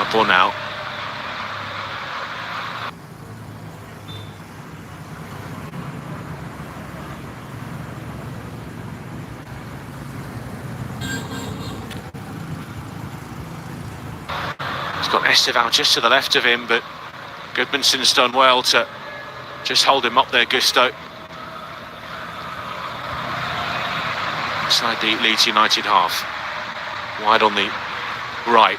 Now Bornau. He's got Esteval just to the left of him, but Goodmanson's done well to just hold him up there, Gusto. Inside the Leeds United half. Wide on the right.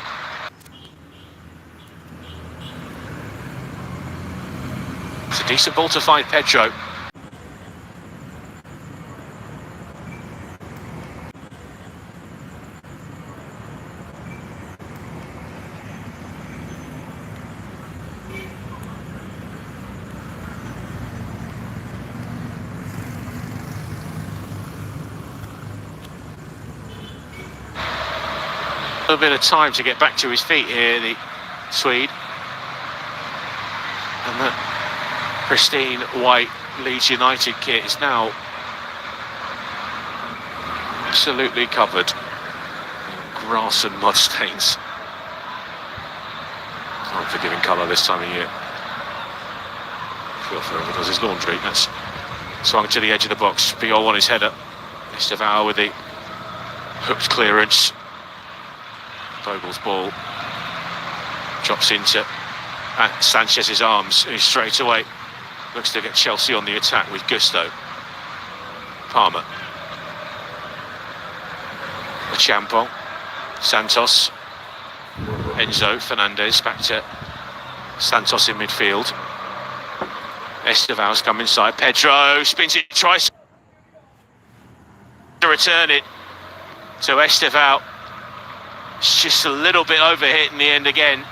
It's a decent ball to find Pedro. A bit of time to get back to his feet here, the Swede. And that pristine white Leeds United kit is now absolutely covered in grass and mud stains. Unforgiving colour this time of year. Feel for whoever does his laundry. That's swung to the edge of the box. Biol on his header. Esteval with the hooked clearance. Vogels ball drops into Sanchez's arms, who straight away looks to get Chelsea on the attack with Gusto. Palmer, Champong, Santos, Enzo Fernandez back to Santos in midfield. Esteval's come inside. Pedro spins it, tries to return it to Esteval. It's just a little bit overhit in the end again.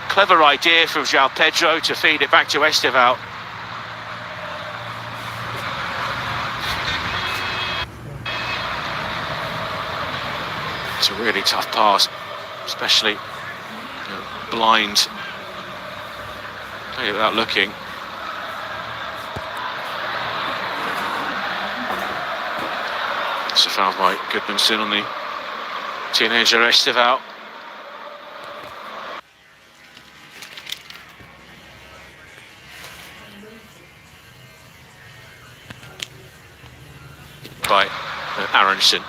Clever idea from João Pedro to feed it back to Esteval. It's a really tough pass, especially blind. Play it without looking. It's a foul by Goodmanson on the teenager Esteval. By Aronson.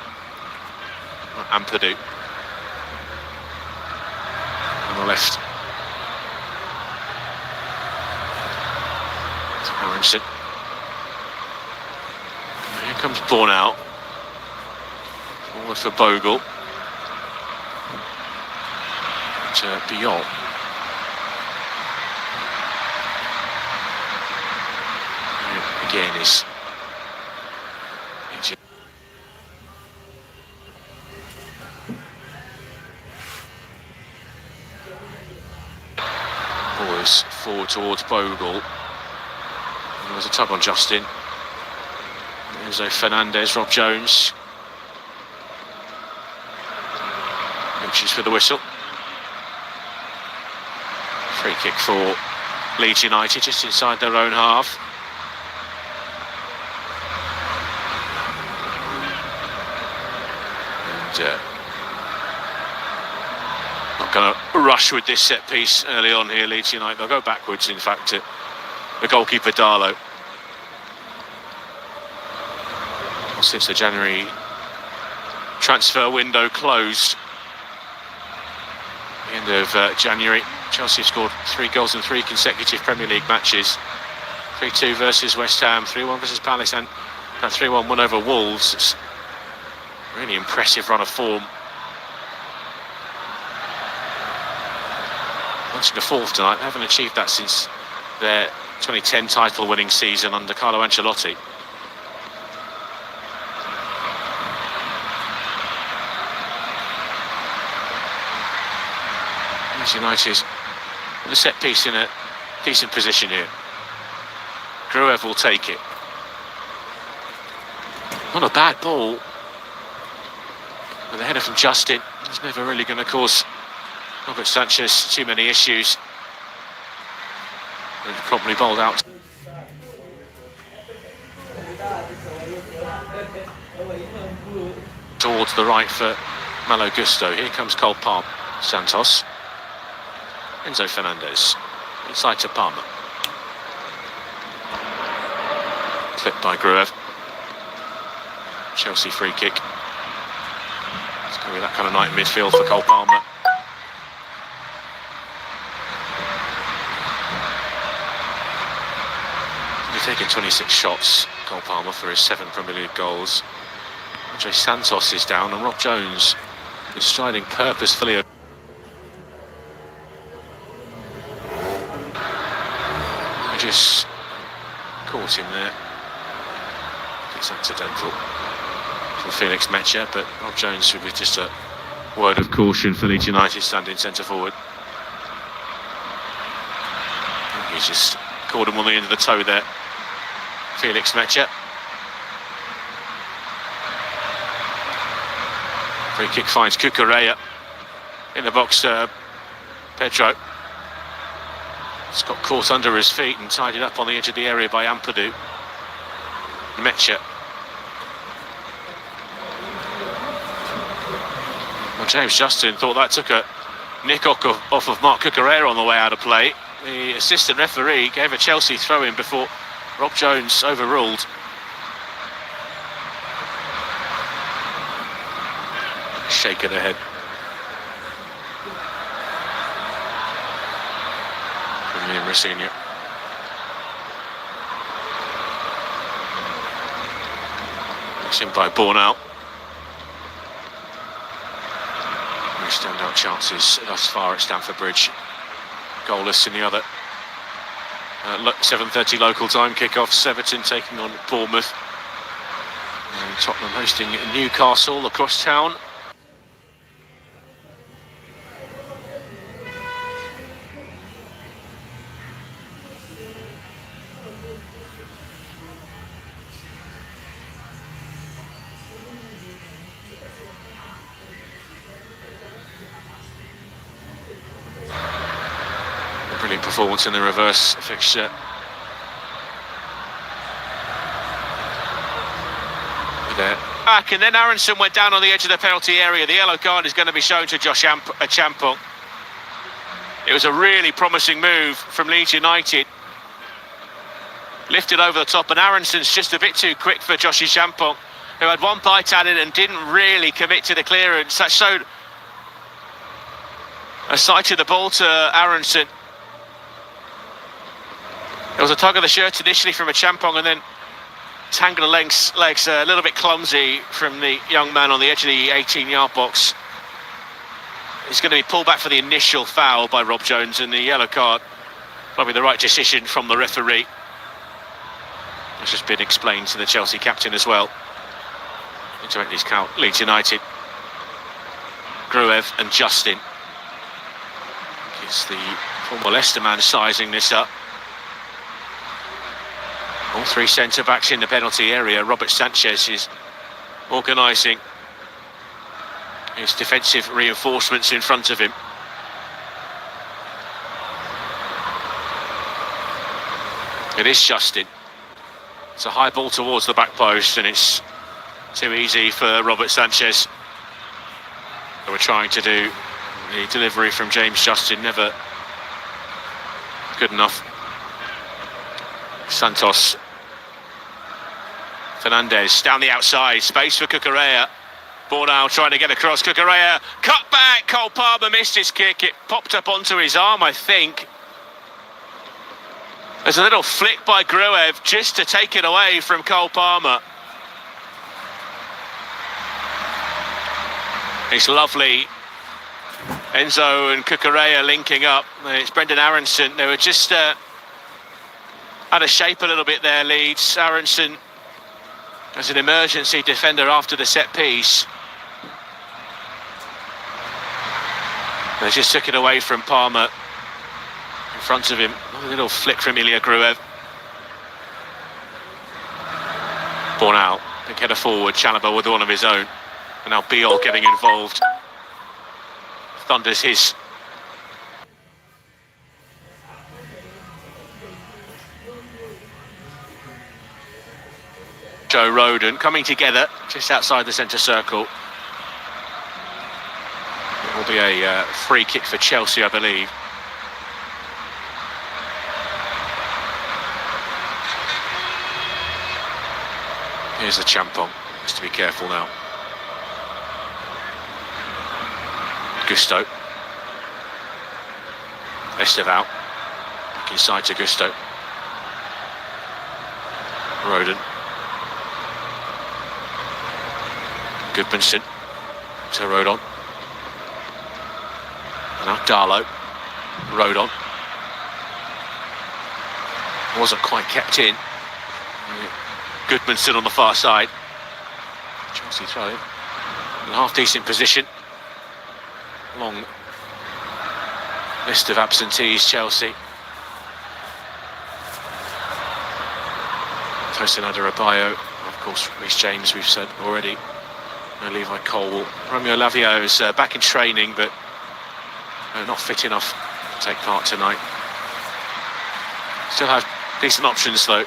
Ampadu. On the left. Aronson. Here comes Bornau. Forward for Bogle. To Biol. Again is always forward towards Bogle. There's a tug on Justin. Enzo Fernandez, Rob Jones. Inches for the whistle. Free kick for Leeds United, just inside their own half. And not going to rush with this set piece early on here, Leeds United. They'll go backwards, in fact, to the goalkeeper Darlow. Well, since the January transfer window closed, at the end of January, Chelsea have scored 3 goals in 3 consecutive Premier League matches. 3-2 versus West Ham, 3-1 versus Palace, and that 3-1 win over Wolves. It's a really impressive run of form. Launching a 4th tonight. They haven't achieved that since their 2010 title-winning season under Carlo Ancelotti. United with a set piece in a decent position here. Gruev will take it. Not a bad ball. With a header from Justin, he's never really going to cause Robert Sanchez too many issues. He's probably bowled out. Towards the right for Malo Gusto. Here comes Cole Palm. Santos. Enzo Fernandez. Inside to Palmer. Clipped by Gruev. Chelsea free kick. It's going to be that kind of night in midfield for Cole Palmer. He's taken 26 shots, Cole Palmer, for his 7 Premier League goals. Andre Santos is down, and Rob Jones is striding purposefully. He just caught him there. It's accidental for Felix Mecha, but Rob Jones with just a word of caution for Leeds United standing centre forward. He's just caught him on the end of the toe there. Felix Mecha. Free kick finds Cucurella in the box. Pedro. It's got caught under his feet and tied it up on the edge of the area by Ampadu. Mecha. Well, James Justin thought that took a nick off of Mark Cucurella on the way out of play. The assistant referee gave a Chelsea throw-in before Rob Jones overruled. Shake of the head from Liam Rossigna. It's in by Bornau. Any standout chances thus far at Stamford Bridge. Goalless in the other. 7:30 local time kick-off. Everton taking on Bournemouth. And Tottenham hosting Newcastle across town. Brilliant performance in the reverse fixture. There. Back, and then Aronson went down on the edge of the penalty area. The yellow card is going to be shown to Josh Champong. It was a really promising move from Leeds United. Lifted over the top, and Aronson's just a bit too quick for Joshy Champong, who had one bite at it and didn't really commit to the clearance. That showed a sight of the ball to Aronson. It was a tug of the shirt initially from a Champong, and then tangled the legs a little bit clumsy from the young man on the edge of the 18-yard box. He's going to be pulled back for the initial foul by Rob Jones, and the yellow card, probably the right decision from the referee. It's just been explained to the Chelsea captain as well. Into Leeds United. Gruev and Justin. It's the former Leicester man sizing this up. All 3 centre-backs in the penalty area. Robert Sanchez is organising his defensive reinforcements in front of him. It is Justin. It's a high ball towards the back post, and it's too easy for Robert Sanchez. They were trying to do the delivery from James Justin, never good enough. Santos. Fernandez down the outside, space for Cucurella. Bornau trying to get across. Cucurella cut back. Cole Palmer missed his kick. It popped up onto his arm, I think. There's a little flick by Gruev just to take it away from Cole Palmer. It's lovely. Enzo and Cucurella linking up. It's Brendan Aronson. They were just out of shape a little bit there, Leeds. Aronson as an emergency defender after the set piece. They just took it away from Palmer in front of him. A little flick from Ilya Gruev. Bornau, big header forward. Chalobah with one of his own. And now Biol getting involved. Thunders his. Joe Roden coming together just outside the centre circle. It will be a free kick for Chelsea, I believe. Here's the Champong. Has to be careful now. Gusto. Estevao. Back inside to Gusto. Roden. Goodmanson to Rodon. And now Darlow. Rodon. Wasn't quite kept in. Goodmanson on the far side. Chelsea throw in half decent position. Long list of absentees, Chelsea. Tosin Adarabioyo, of course, Reece James, we've said already. No Levi Cole. Romeo Lavio is back in training, but not fit enough to take part tonight. Still have decent options, though.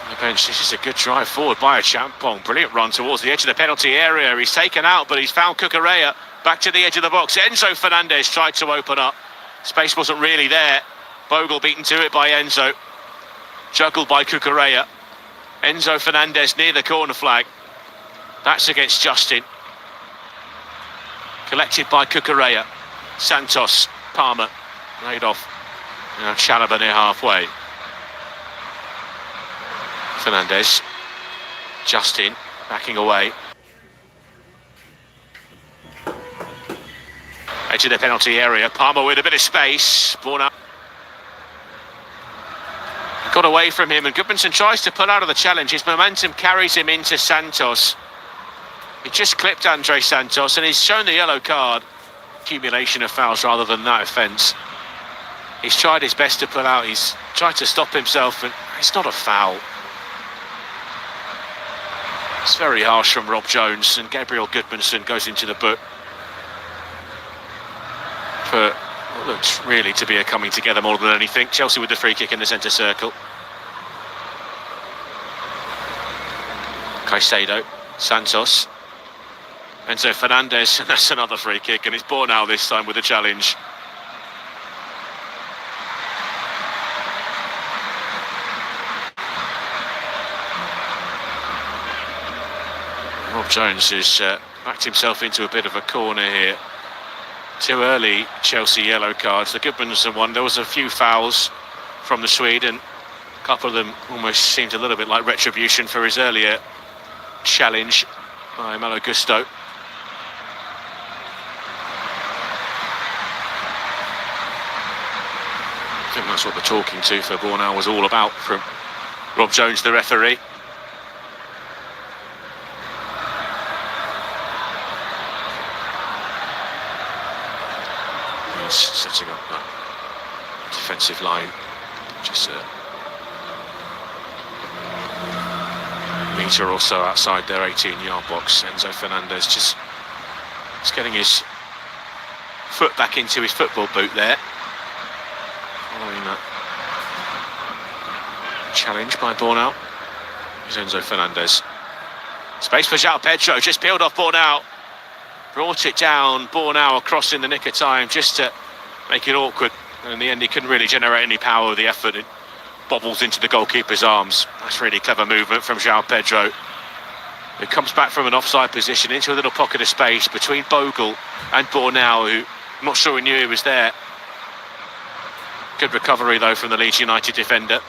On the bench, this is a good drive forward by a Champong. Brilliant run towards the edge of the penalty area. He's taken out, but he's found Cucurella. Back to the edge of the box. Enzo Fernandez tried to open up. Space wasn't really there. Bogle beaten to it by Enzo. Juggled by Cucurella. Enzo Fernandez near the corner flag. That's against Justin. Collected by Cucurella. Santos, Palmer, laid off. Now Chalobah near halfway. Fernandez. Justin, backing away. Edge of the penalty area. Palmer with a bit of space. Born up. Got away from him, and Goodmanson tries to pull out of the challenge. His momentum carries him into Santos. He just clipped Andre Santos, and he's shown the yellow card. Accumulation of fouls rather than that offence. He's tried his best to pull out. He's tried to stop himself, and it's not a foul. It's very harsh from Rob Jones, and Gabriel Goodmanson goes into the book for what looks really to be a coming together more than anything. Chelsea with the free kick in the centre circle. Caicedo, Santos, Enzo Fernandez, and that's another free kick, and it's Bornau this time with a challenge. Rob Jones has backed himself into a bit of a corner here. Too early Chelsea yellow cards. The Goodmanson one, there was a few fouls from the Swede, and a couple of them almost seemed a little bit like retribution for his earlier challenge by Malo Gusto. I think that's what the talking to for Bornau was all about from Rob Jones, the referee. He's setting up that defensive line, just a metre or so outside their 18-yard box. Enzo Fernandez just getting his foot back into his football boot there, following that challenge by Bornau. Here's Enzo Fernandez. Space for João Pedro, just peeled off Bornau. Brought it down, Bornau across in the nick of time just to make it awkward. And in the end, he couldn't really generate any power with the effort. It bobbles into the goalkeeper's arms. That's really clever movement from João Pedro, who comes back from an offside position into a little pocket of space between Bogle and Bornau, who I'm not sure he knew he was there. Good recovery, though, from the Leeds United defender.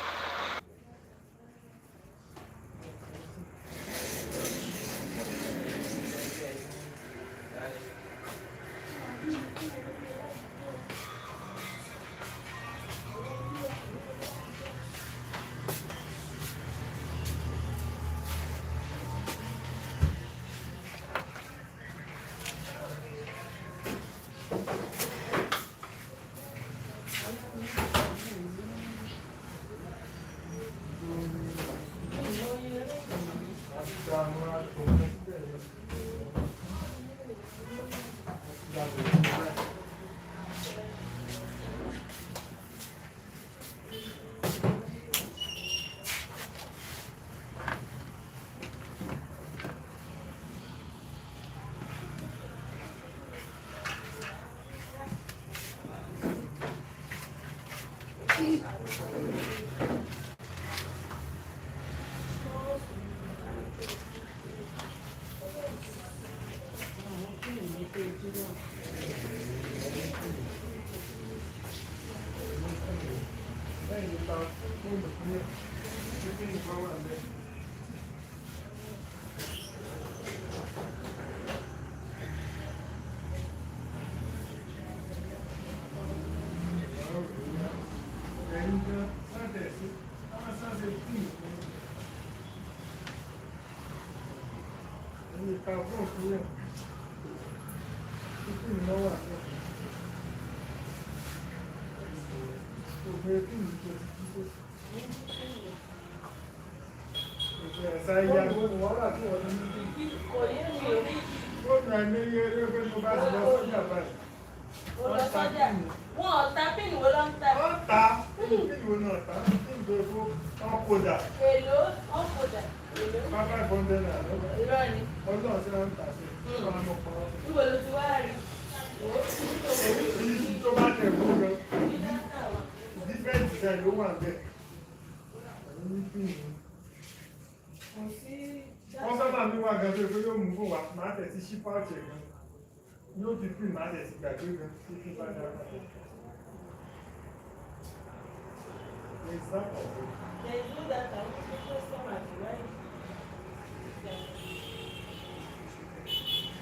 Wọ́n ta píìnì wo ló ń ta? Wọ́n ta píìnì wo náà ta? Píìnì tó kó wọ́n kó dà. Èlò wọ́n kó dà. Èlò. 500 naira lọ́wọ́. Irọ́ ni. Ọlọ́run tí wọ́n ń tà sí. Níbo ló ti wá rí? Èyí tó bá tẹ̀ fún lọ. Dífẹ́ǹtì náà ló wà bẹ́ẹ̀. Wọ́n sábà ní wá gan tó pé yóò mú fún wa máa tẹ̀ sí ṣípà ọ̀tẹ̀ gan. Yóò fi pín máa tẹ̀ sí gbàgbé gan sí kí bá dára padà. Exactly. They do that and people come at the right.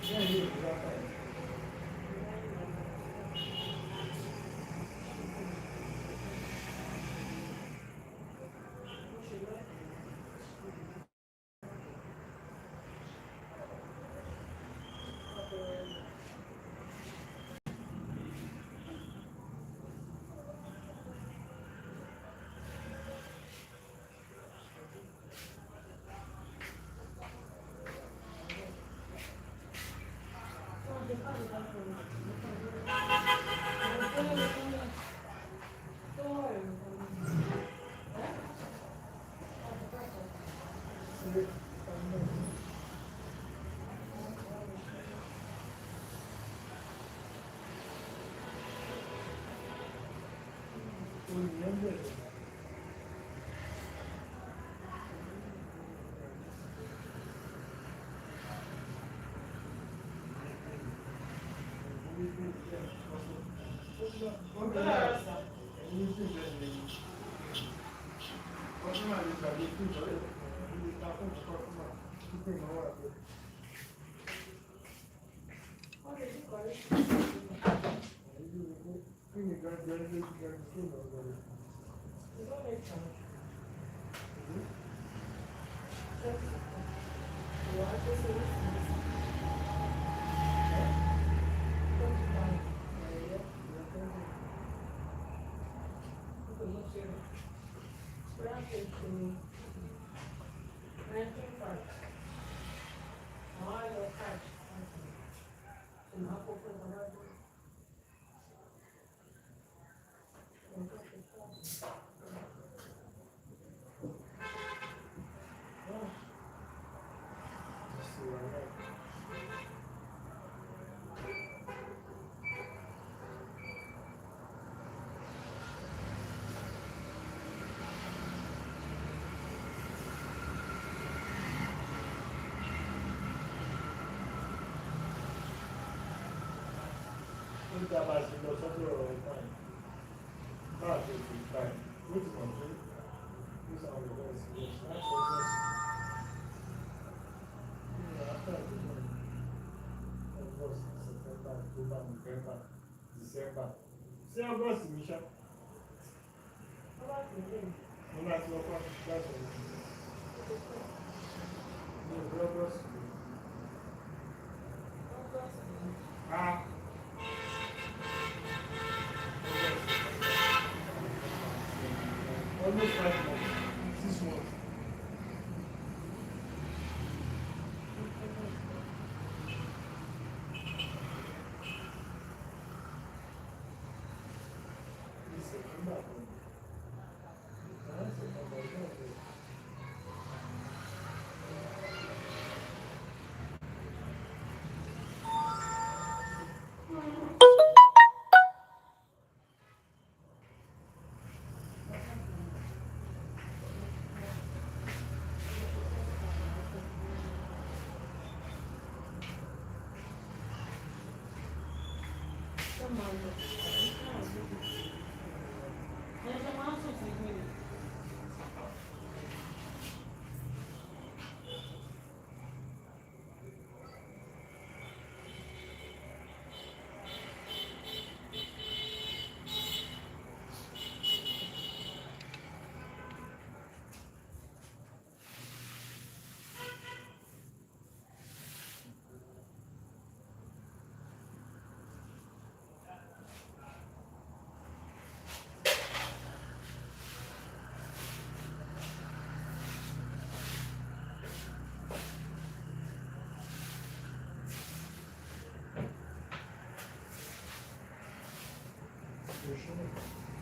Yeah, you do that. Nígbà bá ṣe lọ sọ́dọ̀ ọ̀rọ̀ ìpáyìn, bá àti òkè ìpáyìn, ó ti mọ̀ pé ó sàwọn ìwọ̀n ìsìnkú láti ọjọ́ ìsìnkú. Nínú àtà ìdíjọ́ August, September, October, November, December. Sí August ní ṣá? Mo láti lọ fún láti ọjọ́ ìsìnkú. Ní ìlú August. Ah. Almost 5 months, 6 months. Proszę.